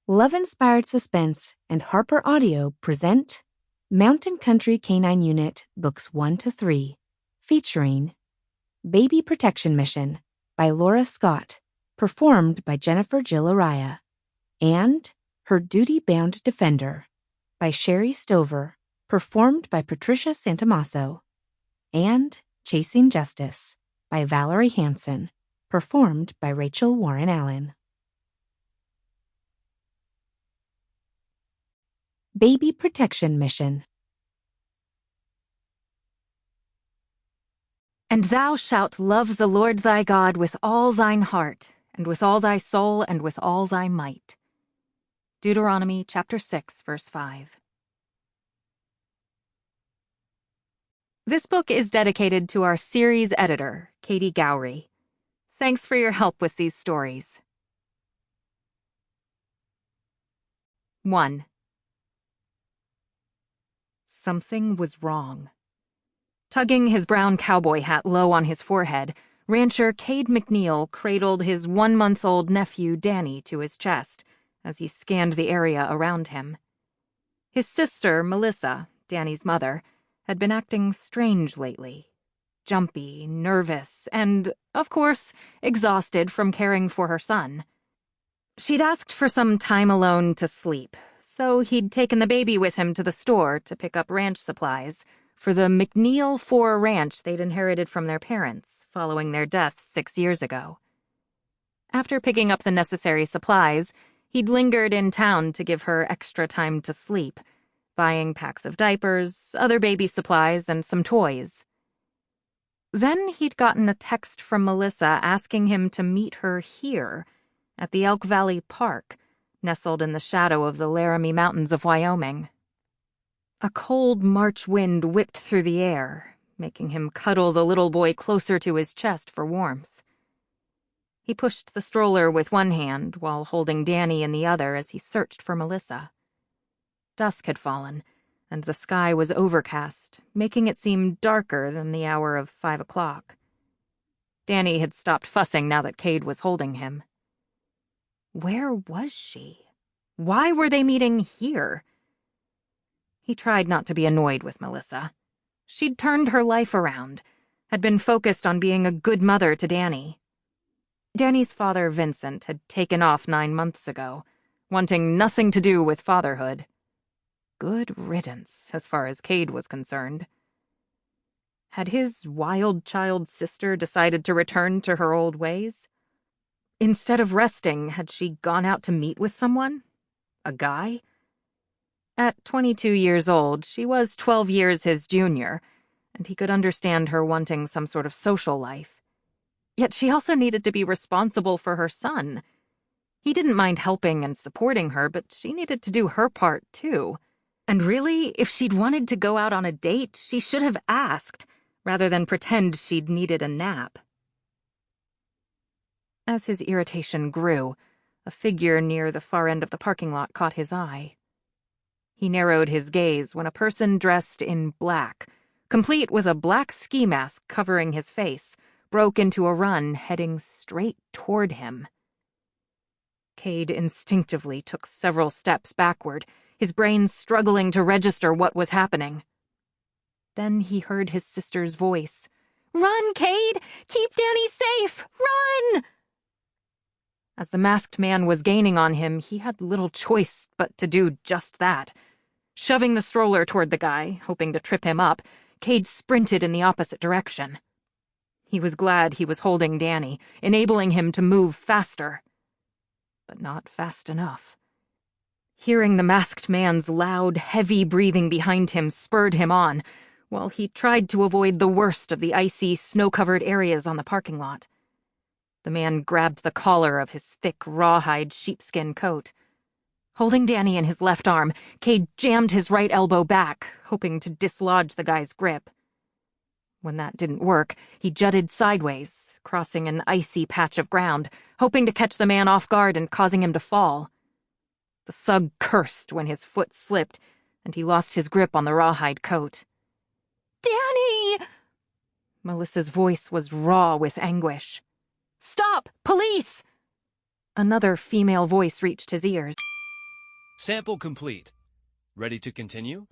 Love-inspired suspense and HarlequinAudio present Mountain Country K-9 Unit Books 1-3, featuring Baby Protection Mission by Laura Scott, performed by Jennifer Jill Araya, and Her Duty-Bound Defender by Sherry Stover, performed by Patricia Santamasso, and Chasing Justice by Valerie Hansen, performed by Rachel Warren Allen. Baby Protection Mission. And thou shalt love the Lord thy God with all thine heart, and with all thy soul, and with all thy might. Deuteronomy chapter 6, verse 5. This book is dedicated to our series editor, Katie Gowrie. Thanks for your help with these stories. 1. Something was wrong. Tugging his brown cowboy hat low on his forehead, rancher Cade McNeil cradled his 1-month-old nephew Danny to his chest as he scanned the area around him. His sister, Melissa, Danny's mother, had been acting strange lately. Jumpy, nervous, and, of course, exhausted from caring for her son. She'd asked for some time alone to sleep, so he'd taken the baby with him to the store to pick up ranch supplies for the McNeil 4 ranch they'd inherited from their parents following their death 6 years ago. After picking up the necessary supplies, he'd lingered in town to give her extra time to sleep, buying packs of diapers, other baby supplies, and some toys. Then he'd gotten a text from Melissa asking him to meet her here, at the Elk Valley Park, nestled in the shadow of the Laramie Mountains of Wyoming. A cold March wind whipped through the air, making him cuddle the little boy closer to his chest for warmth. He pushed the stroller with one hand while holding Danny in the other as he searched for Melissa. Dusk had fallen, and the sky was overcast, making it seem darker than the hour of 5 o'clock. Danny had stopped fussing now that Cade was holding him. Where was she? Why were they meeting here? He tried not to be annoyed with Melissa. She'd turned her life around, had been focused on being a good mother to Danny. Danny's father, Vincent, had taken off 9 months ago, wanting nothing to do with fatherhood. Good riddance, as far as Cade was concerned. Had his wild child sister decided to return to her old ways? Instead of resting, had she gone out to meet with someone? A guy? At 22 years old, she was 12 years his junior, and he could understand her wanting some sort of social life. Yet she also needed to be responsible for her son. He didn't mind helping and supporting her, but she needed to do her part, too. And really, if she'd wanted to go out on a date, she should have asked, rather than pretend she'd needed a nap. As his irritation grew, a figure near the far end of the parking lot caught his eye. He narrowed his gaze when a person dressed in black, complete with a black ski mask covering his face, broke into a run, heading straight toward him. Cade instinctively took several steps backward, his brain struggling to register what was happening. Then he heard his sister's voice. "Run, Cade! Keep Danny safe! Run!" As the masked man was gaining on him, he had little choice but to do just that. Shoving the stroller toward the guy, hoping to trip him up, Cade sprinted in the opposite direction. He was glad he was holding Danny, enabling him to move faster. But not fast enough. Hearing the masked man's loud, heavy breathing behind him spurred him on, while he tried to avoid the worst of the icy, snow-covered areas on the parking lot. The man grabbed the collar of his thick, rawhide sheepskin coat. Holding Danny in his left arm, Cade jammed his right elbow back, hoping to dislodge the guy's grip. When that didn't work, he jutted sideways, crossing an icy patch of ground, hoping to catch the man off guard and causing him to fall. The thug cursed when his foot slipped, and he lost his grip on the rawhide coat. "Danny!" Melissa's voice was raw with anguish. "Stop! Police!" Another female voice reached his ears. Sample complete. Ready to continue?